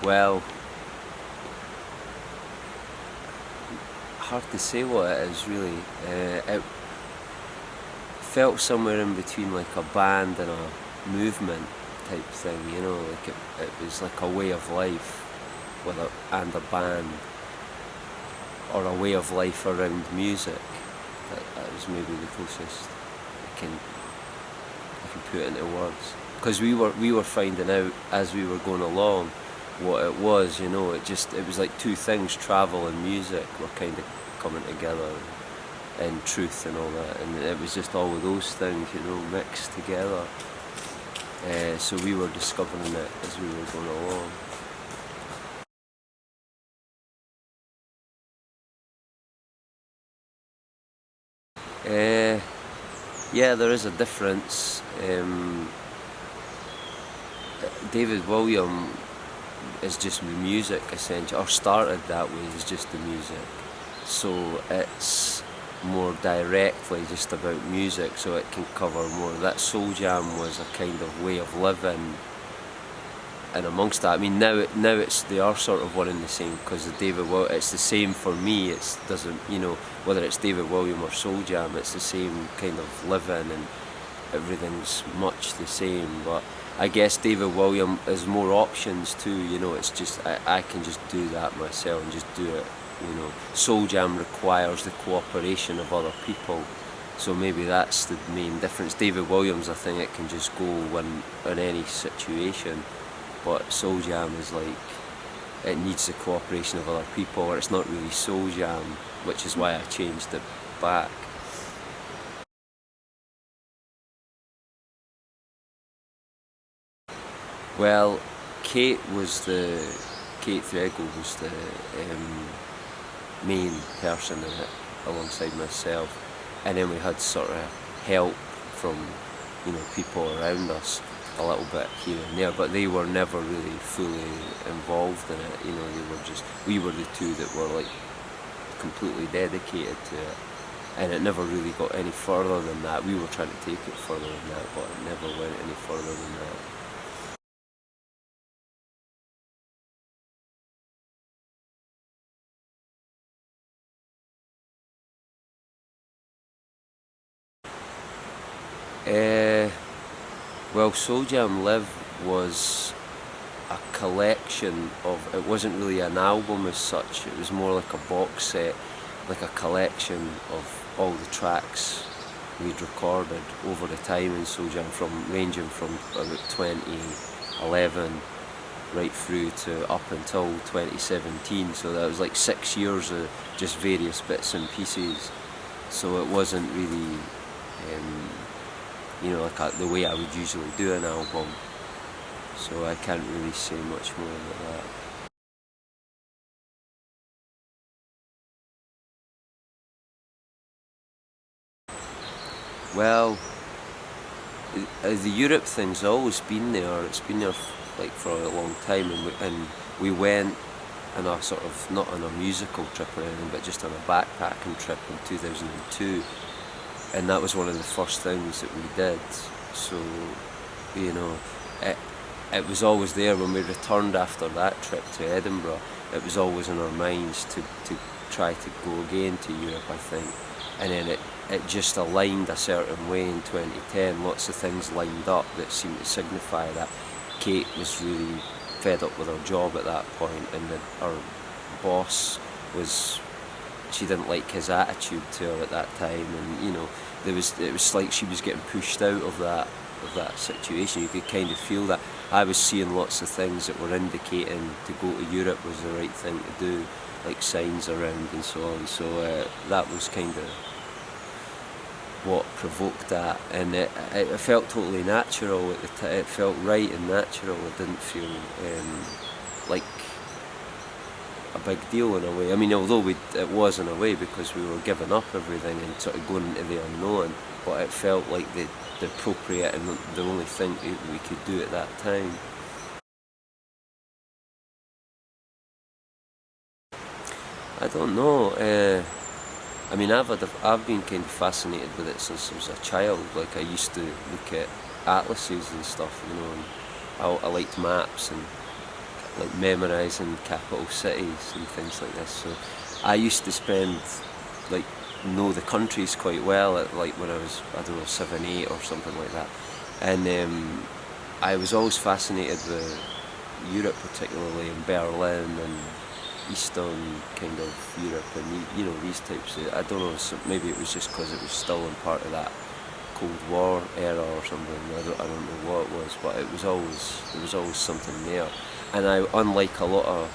Well, hard to say what it is really. It felt somewhere in between like a band and a movement type thing, you know, like it was like a way of life and a band, or a way of life around music. That was maybe the closest I can put into words. Because we were finding out as we were going along what it was, you know. It was like two things, travel and music, were kind of coming together, and truth and all that, and it was just all of those things, you know, mixed together. So we were discovering it as we were going along. Yeah, there is a difference. David William is just the music, essentially, or started that way, is just the music. So it's more directly just about music, so it can cover more. That SoulJahm was a kind of way of living, and amongst that, I mean, now they are sort of one and the same, because it's the same for me. It doesn't, you know, whether it's David William or SoulJahm, it's the same kind of living, and everything's much the same. But I guess David William has more options too, you know. It's just I can just do that myself and just do it, you know. SoulJahm requires the cooperation of other people, so maybe that's the main difference. David Williams, I think it can just go in any situation, but SoulJahm is like, it needs the cooperation of other people, or it's not really SoulJahm, which is why I changed it back. Well, Kate Threadgill was the main person in it, alongside myself, and then we had sort of help from, you know, people around us a little bit here and there, but they were never really fully involved in it, you know. We were the two that were like completely dedicated to it, and it never really got any further than that. We were trying to take it further than that, but it never went any further than that. Well, SoulJahm Live was a collection of, it wasn't really an album as such, it was more like a box set, like a collection of all the tracks we'd recorded over the time in SoulJahm, ranging from about 2011 right through to up until 2017, so that was like 6 years of just various bits and pieces. So it wasn't really you know, like the way I would usually do an album, so I can't really say much more about that. Well, the Europe thing's always been there. It's been there like for a long time, and we went on a sort of, not on a musical trip or anything, but just on a backpacking trip in 2002. And that was one of the first things that we did. So, you know, it was always there when we returned after that trip to Edinburgh. It was always in our minds to try to go again to Europe, I think. And then it just aligned a certain way in 2010. Lots of things lined up that seemed to signify that. Kate was really fed up with her job at that point, and our boss she didn't like his attitude to her at that time, and you know, it was like she was getting pushed out of that situation. You could kind of feel that. I was seeing lots of things that were indicating to go to Europe was the right thing to do, like signs around and so on. So that was kind of what provoked that, and it felt totally natural at the time. It felt right and natural. It didn't feel like a big deal in a way. I mean, although it was in a way, because we were giving up everything and sort of going into the unknown, but it felt like the appropriate and the only thing we could do at that time. I don't know. I mean, I've been kind of fascinated with it since I was a child. Like, I used to look at atlases and stuff, you know, and I liked maps, and like memorising capital cities and things like this. So I used to spend like know the countries quite well at like when I was, I don't know, 7, 8 or something like that. And I was always fascinated with Europe, particularly in Berlin and Eastern kind of Europe, and you know, these types of, I don't know, so maybe it was just because it was still in part of that Cold War era or something. I don't know what it was, but there was always something there. And I, unlike a lot of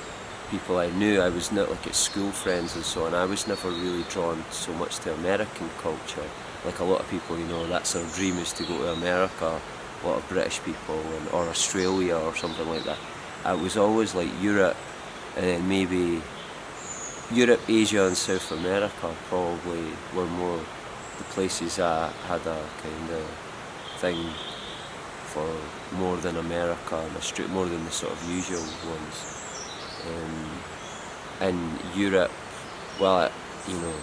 people I knew, I was not like at school friends and so on. I was never really drawn so much to American culture. Like a lot of people, you know, that's their dream, is to go to America. A lot of British people, or Australia or something like that. I was always like Europe, and then maybe Europe, Asia, and South America probably were more the places I had a kind of thing for, more than America and Australia, more than the sort of usual ones. In Europe, well, you know,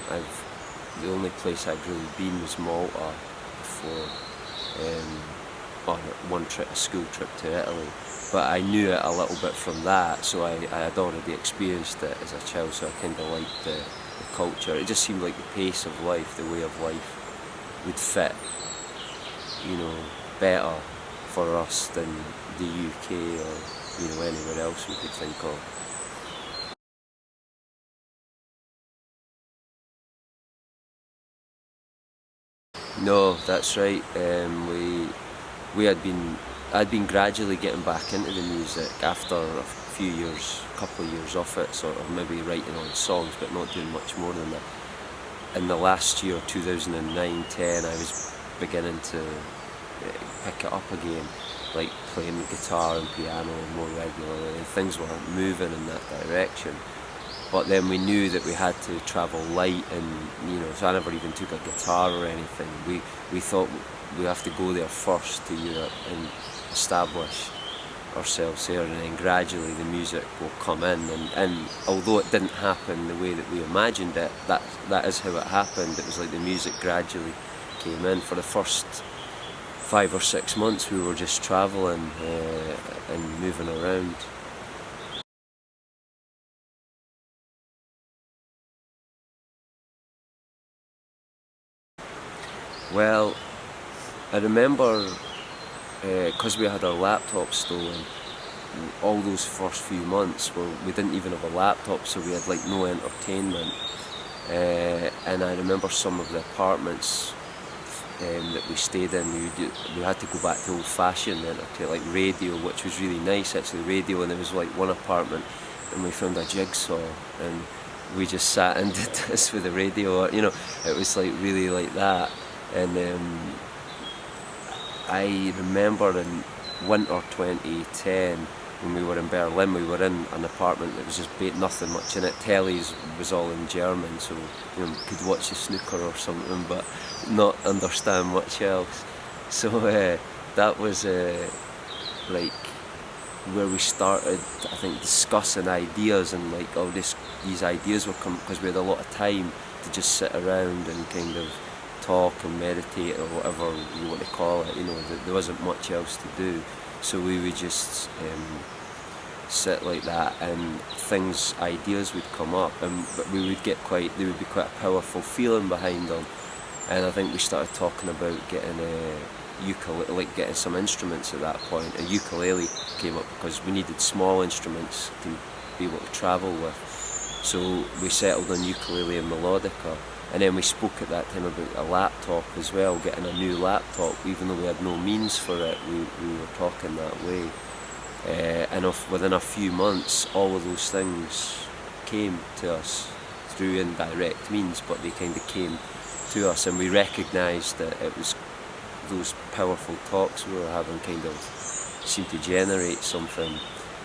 the only place I'd really been was Malta before, on one trip, a school trip to Italy. But I knew it a little bit from that, so I had already experienced it as a child, so I kind of liked the culture. It just seemed like the pace of life, the way of life, would fit, you know, better for us than the UK or, you know, anywhere else we could think of. No, that's right. We had been, I'd been gradually getting back into the music after a few years, couple of years off it, sort of maybe writing on songs, but not doing much more than that. In the last year, 2009-10, I was beginning to pick it up again, like playing the guitar and piano more regularly, and things were moving in that direction. But then we knew that we had to travel light, and you know, so I never even took a guitar or anything. We thought we have to go there first to Europe and establish ourselves there, and then gradually the music will come in. And although it didn't happen the way that we imagined it, that is how it happened. It was like the music gradually came in. For the first 5 or 6 months, we were just traveling and moving around. Well, I remember because we had our laptop stolen, all those first few months where we didn't even have a laptop, so we had like no entertainment. And I remember some of the apartments that we stayed in, we had to go back to old-fashioned entertainment, like radio, which was really nice actually, radio. And there was like one apartment, and we found a jigsaw, and we just sat and did this with the radio. You know, it was like really like that. And I remember in winter 2010, when we were in Berlin, we were in an apartment that was just nothing much in it. Tellies was all in German, so you know, could watch the snooker or something, but not understand much else. So that was like where we started, I think, discussing ideas, and like all these ideas were coming because we had a lot of time to just sit around and kind of talk and meditate, or whatever you want to call it. You know, there wasn't much else to do, so we would just sit like that, and ideas would come up, but we would get there would be quite a powerful feeling behind them. And I think we started talking about getting a ukulele, like getting some instruments at that point. A ukulele came up because we needed small instruments to be able to travel with. So we settled on ukulele and melodica. And then we spoke at that time about a laptop as well, getting a new laptop. Even though we had no means for it, we were talking that way. And within a few months, all of those things came to us through indirect means, but they kind of came to us, and we recognised that it was those powerful talks we were having kind of seemed to generate something.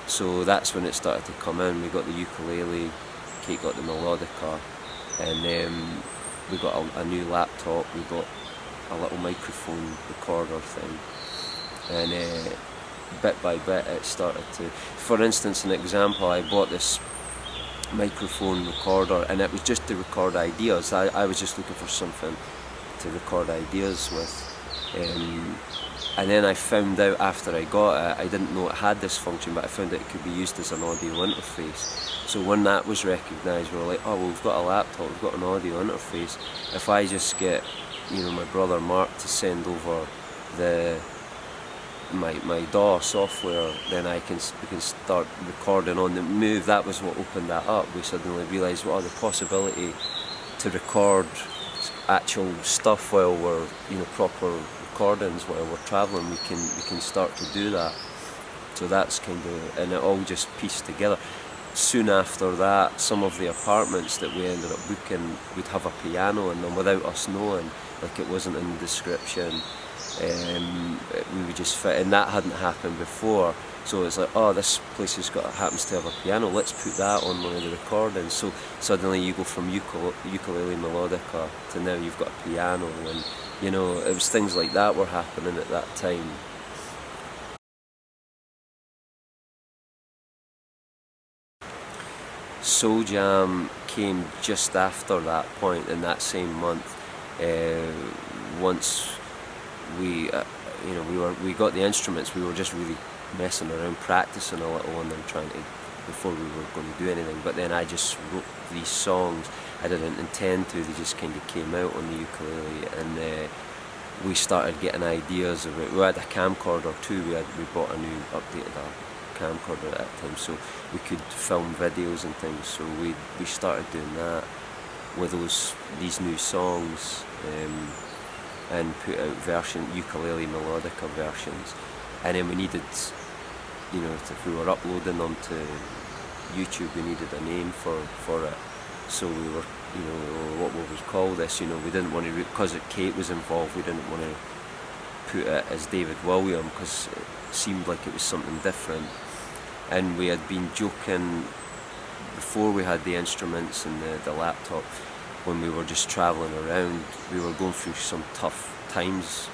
So that's when it started to come in. We got the ukulele, Kate got the melodica, and we got a new laptop, we got a little microphone recorder thing, and bit by bit it started to, for instance, an example, I bought this microphone recorder, and it was just to record ideas. I was just looking for something to record ideas with, And then I found out after I got it, I didn't know it had this function, but I found out it could be used as an audio interface. So when that was recognised, we were like, oh, well, we've got a laptop, we've got an audio interface. If I just get, my brother Mark to send over my DAW software, then we can start recording on the move. That was what opened that up. We suddenly realised, the possibility to record actual stuff while we're, proper recordings while we're travelling. We can start to do that. So that's and it all just pieced together. Soon after that, some of the apartments that we ended up booking would have a piano in them without us knowing. Like, it wasn't in the description. We would just fit, and that hadn't happened before. So it's like, oh, this place happens to have a piano, let's put that on one of the recordings. So suddenly you go from ukulele melodica to now you've got a piano, and it was things like that were happening at that time. SoulJahm came just after that point in that same month. Once we got the instruments, we were just really messing around, practicing a little on them, before we were going to do anything. But then I just wrote these songs. I didn't intend to, they just kind of came out on the ukulele, and we started getting ideas of it. We had a camcorder too. We bought a new updated camcorder at that time, so we could film videos and things. So we started doing that with these new songs, and put out ukulele melodica versions. And then we needed, if we were uploading them to YouTube, we needed a name for it. So we were, what will we call this? We didn't want to, because Kate was involved, we didn't want to put it as David William, because it seemed like it was something different. And we had been joking before we had the instruments and the laptop, when we were just travelling around, we were going through some tough times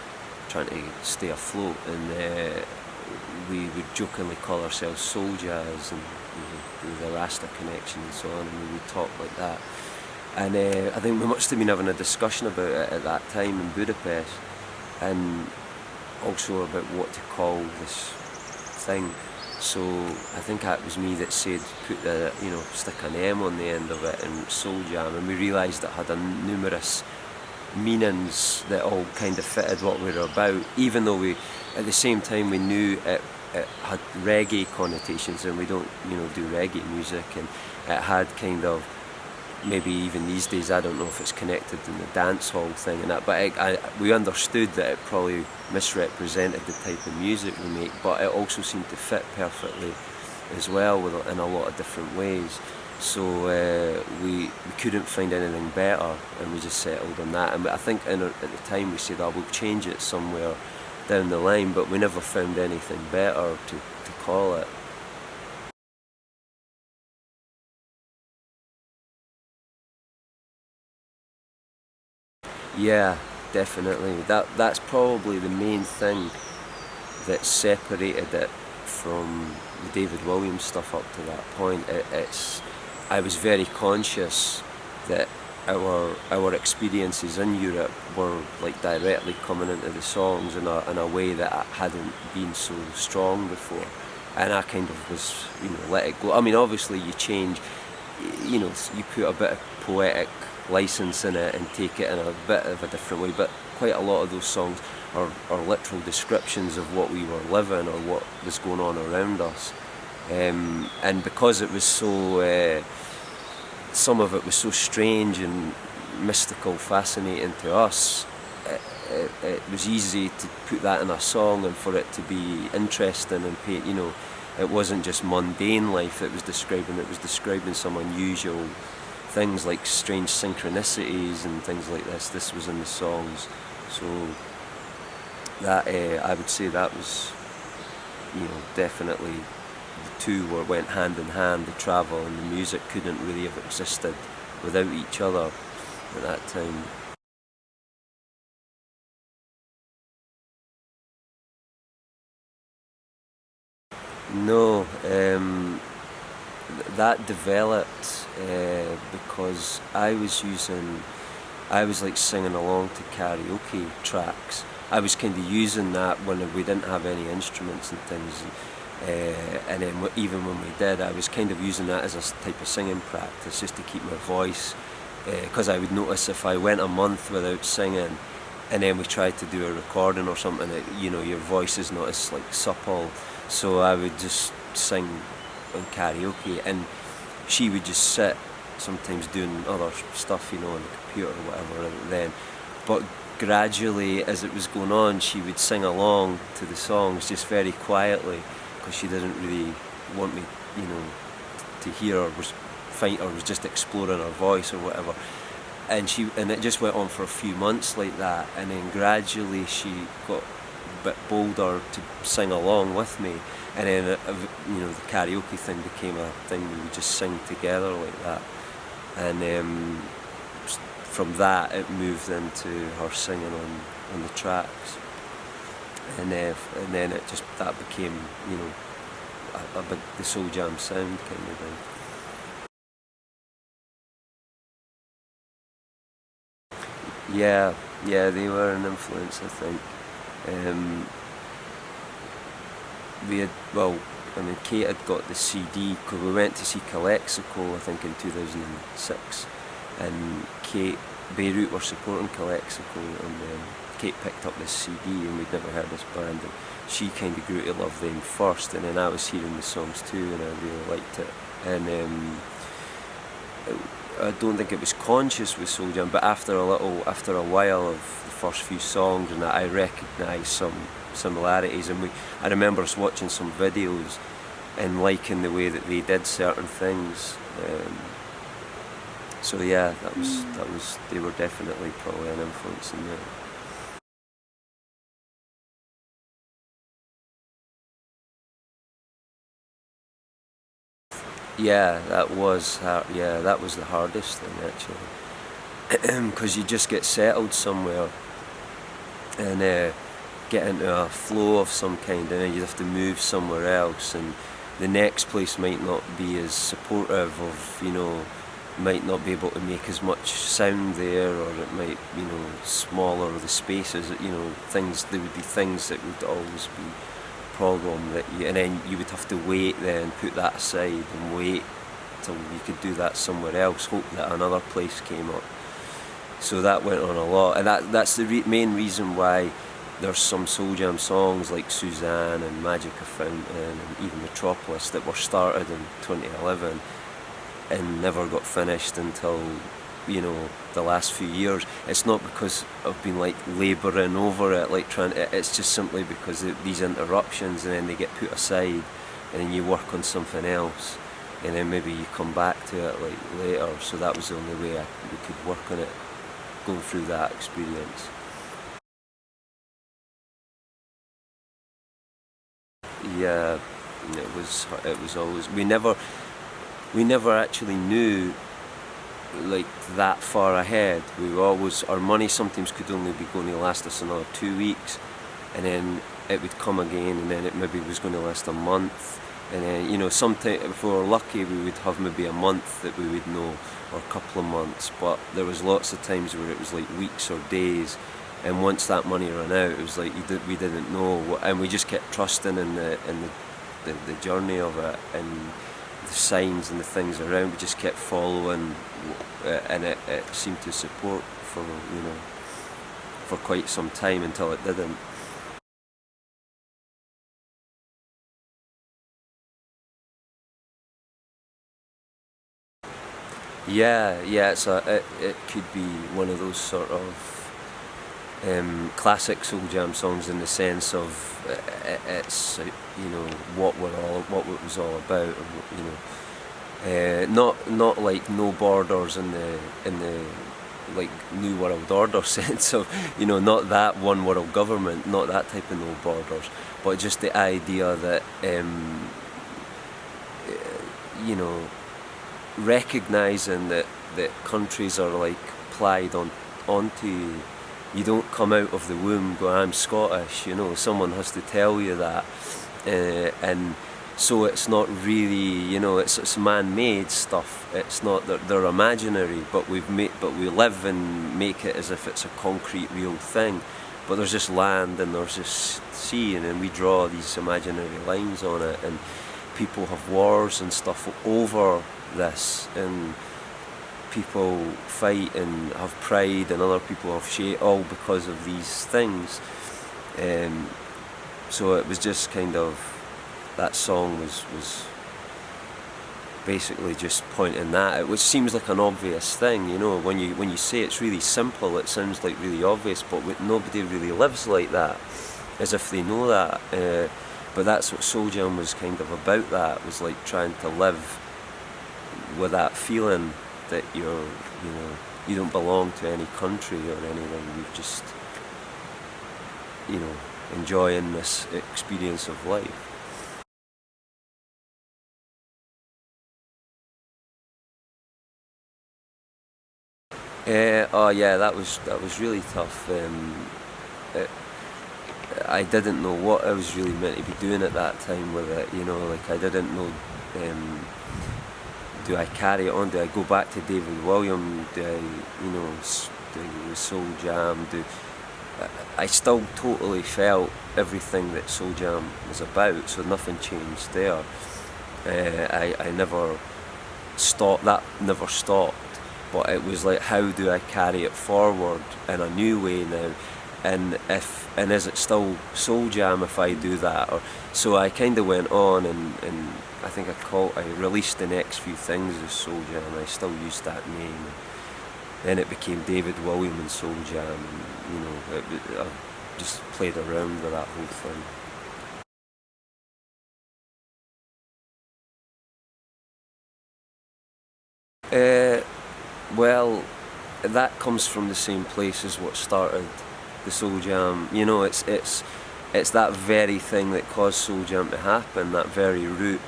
trying to stay afloat, and we would jokingly call ourselves Soul Jazz, and with the Rasta connection and so on, and we would talk like that. And I think we must have been having a discussion about it at that time in Budapest, and also about what to call this thing. So I think that was me that said, stick an M on the end of it, and SoulJahm, and we realised it had numerous meanings that all kind of fitted what we were about, even though at the same time we knew it had reggae connotations, and we don't do reggae music, and it had kind of, maybe even these days, I don't know if it's connected in the dance hall thing and that, but we understood that it probably misrepresented the type of music we make, but it also seemed to fit perfectly as well in a lot of different ways. So we couldn't find anything better, and we just settled on that. And I think at the time we said, we'll change it somewhere down the line, but we never found anything better to call it. Yeah, definitely. That's probably the main thing that separated it from the David Williams stuff up to that point. I was very conscious that our experiences in Europe were like directly coming into the songs in a way that hadn't been so strong before, and I kind of was let it go. I mean, obviously you change, you put a bit of poetic license in it and take it in a bit of a different way, but quite a lot of those songs are literal descriptions of what we were living or what was going on around us, and because it was so some of it was so strange and mystical, fascinating to us, it was easy to put that in a song and for it to be interesting and it wasn't just mundane life it was describing some unusual things like strange synchronicities and things like this. This was in the songs, so that I would say that was definitely the two went hand in hand. The travel and the music couldn't really have existed without each other at that time. No, that developed because I was like singing along to karaoke tracks, I was kind of using that when we didn't have any instruments and things, and then even when we did, I was kind of using that as a type of singing practice, just to keep my voice, because I would notice if I went a month without singing, and then we tried to do a recording or something, your voice is not as like supple, so I would just sing in karaoke, and she would just sit sometimes doing other stuff, on the computer or whatever then. But gradually, as it was going on, she would sing along to the songs just very quietly, because she didn't really want me, to hear, or was just exploring her voice or whatever. And it just went on for a few months like that, and then gradually she got a bit bolder to sing along with me, and then the karaoke thing became a thing we would just sing together like that, and from that it moved into her singing on the tracks, and then that became a bit the SoulJahm sound kind of thing. Yeah, they were an influence, I think. Kate had got the CD, because we went to see Calexico, I think, in 2006, and Beirut were supporting Calexico, and Kate picked up this CD, and we'd never heard this band, and she kind of grew to love them first, and then I was hearing the songs too, and I really liked it, and I don't think it was conscious with SoulJahm, but after a while of the first few songs, and I recognised some similarities, and I remember us watching some videos and liking the way that they did certain things. So yeah, they were definitely probably an influence in that. Yeah, that was hard. Yeah, that was the hardest thing actually, because you just get settled somewhere and get into a flow of some kind, and then you have to move somewhere else, and the next place might not be as supportive of, might not be able to make as much sound there, or it might, smaller the spaces, there would be things that would always be problem and then you would have to wait, then put that aside and wait till you could do that somewhere else, hope that another place came up. So that went on a lot, and that's the main reason why there's some SoulJahm songs like Suzanne and Magic of Fountain and even Metropolis that were started in 2011 and never got finished until the last few years. It's not because I've been like labouring over it, like it's just simply because of these interruptions, and then they get put aside, and then you work on something else, and then maybe you come back to it like later. So that was the only way we could work on it, going through that experience. Yeah, it was always, we never actually knew like that far ahead. Our money sometimes could only be going to last us another 2 weeks, and then it would come again, and then it maybe was going to last a month, and then sometimes if we were lucky we would have maybe a month that we would know, or a couple of months, but there was lots of times where it was like weeks or days, and once that money ran out it was like we didn't know what, and we just kept trusting in the journey of it, and the signs and the things around. We just kept following, and it seemed to support for quite some time until it didn't. Yeah, it could be one of those sort of classic SoulJahm songs, in the sense of it's what it was all about, not like No Borders in the like New World Order sense of not that one world government, not that type of no borders, but just the idea that recognizing that countries are like plied onto you. You don't come out of the womb go, I'm Scottish, someone has to tell you that, and so it's not really, it's man-made stuff. It's not that they're imaginary, but we live and make it as if it's a concrete, real thing, but there's just land and there's just sea, and then we draw these imaginary lines on it, and people have wars and stuff over this, and people fight and have pride, and other people have shame, all because of these things. So it was just kind of, that song was basically just pointing that out, which seems like an obvious thing, you know. When you say it's really simple, it sounds like really obvious, but nobody really lives like that, as if they know that. But that's what SoulJahm was kind of about. That was like trying to live with that feeling that you don't belong to any country or anything. You're just, enjoying this experience of life. Oh yeah, that was really tough. I didn't know what I was really meant to be doing at that time with it. Like I didn't know. Do I carry it on? Do I go back to David William? Do I, do the SoulJahm? I still totally felt everything that SoulJahm was about, so nothing changed there. I never stopped. That never stopped. But it was like, how do I carry it forward in a new way now? And is it still SoulJahm if I do that? So I kind of went on, and I think I released the next few things as SoulJahm. I still used that name. Then it became David William and SoulJahm, and I just played around with that whole thing. Well, that comes from the same place as what started the SoulJahm. It's that very thing that caused SoulJahm to happen, that very root,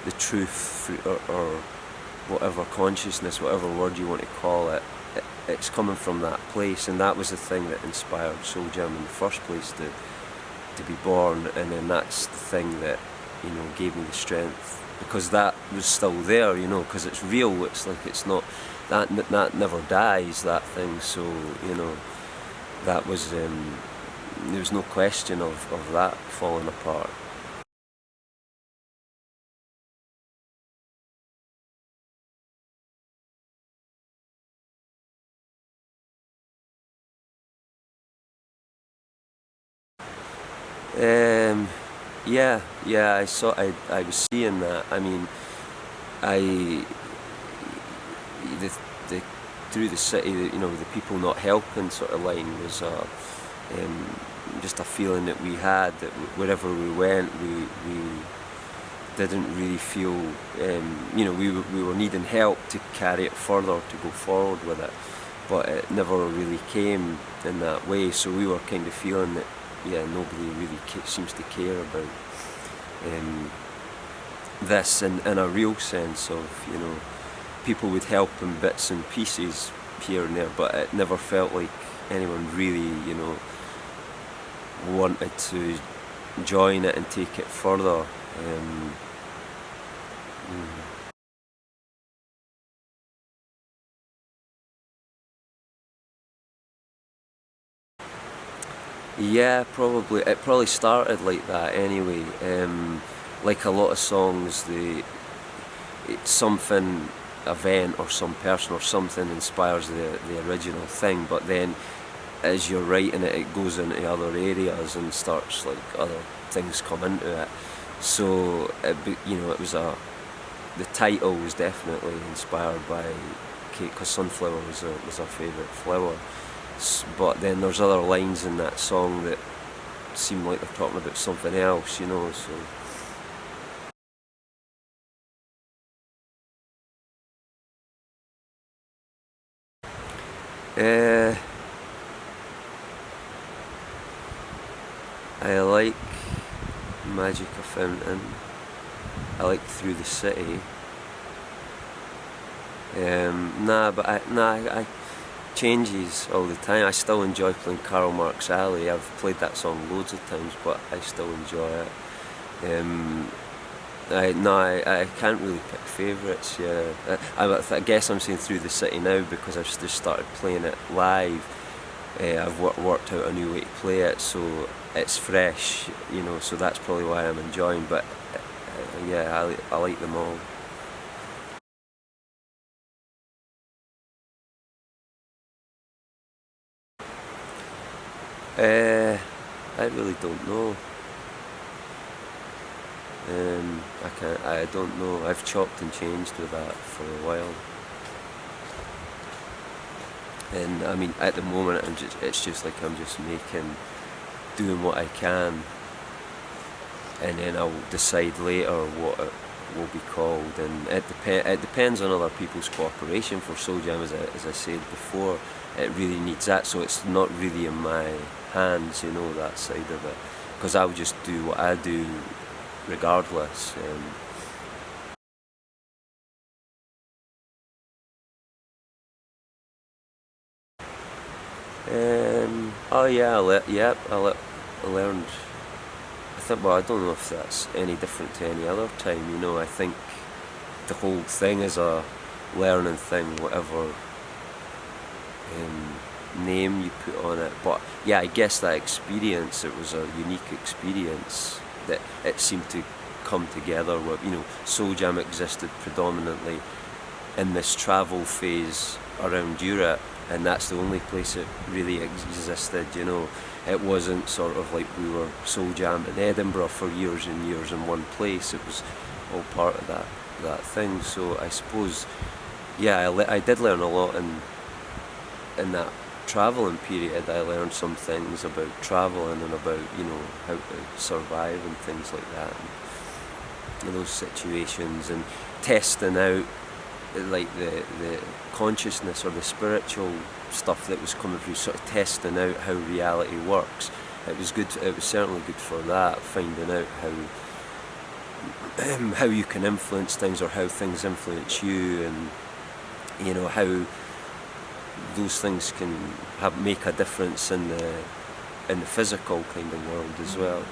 the truth, or whatever consciousness, whatever word you want to call it. It's coming from that place, and that was the thing that inspired SoulJahm in the first place to be born. And then that's the thing that gave me the strength, because that was still there, because it's real. It's like, it's not that never dies, that thing. So that was there was no question of that falling apart. Yeah, I was seeing that. I mean, the through the city, the people not helping sort of line was just a feeling that we had, that wherever we went, we didn't really feel, we were needing help to carry it further, to go forward with it, but it never really came in that way. So we were kind of feeling that, nobody really seems to care about this in a real sense of, people would help in bits and pieces here and there, but it never felt like anyone really, wanted to join it and take it further. Yeah, probably. It probably started like that anyway. Like a lot of songs, it's something, event or some person or something inspires the original thing, but then as you're writing it, it goes into other areas and starts, like, other things come into it. So it was the title was definitely inspired by cake, because sunflower was our favourite flower. But then there's other lines in that song that seem like they're talking about something else, so. I like Magic a Fountain. I like Through the City. I changes all the time. I still enjoy playing Karl Marx Alley. I've played that song loads of times, but I still enjoy it. I can't really pick favourites. I guess I'm saying Through the City now because I've just started playing it live. I've worked out a new way to play it, so it's fresh, you know, so that's probably why I'm enjoying, but yeah, I like them all. I really don't know. I don't know. I've chopped and changed with that for a while. And I mean, at the moment, it's just like I'm just doing what I can, and then I'll decide later what it will be called. And it depends on other people's cooperation. For SoulJahm, as I said before, it really needs that. So it's not really in my hands, you know, that side of it, because I'll just do what I do regardless. Oh yeah, I learned. I think, well, I don't know if that's any different to any other time. You know, I think the whole thing is a learning thing, whatever name you put on it. But yeah, I guess that experience, it was a unique experience that it seemed to come together with. You know, SoulJahm existed predominantly in this travel phase around Europe, and that's the only place it really existed, you know. It wasn't sort of like we were SoulJamm in Edinburgh for years and years in one place. It was all part of that thing. So I suppose, yeah, I did learn a lot in that traveling period. I learned some things about traveling and about, you know, how to survive and things like that, and those situations, and testing out like the consciousness or the spiritual stuff that was coming through, sort of testing out how reality works. It was good. It was certainly good for that, finding out how you can influence things, or how things influence you, and you know how those things can make a difference in the physical kind of world as well.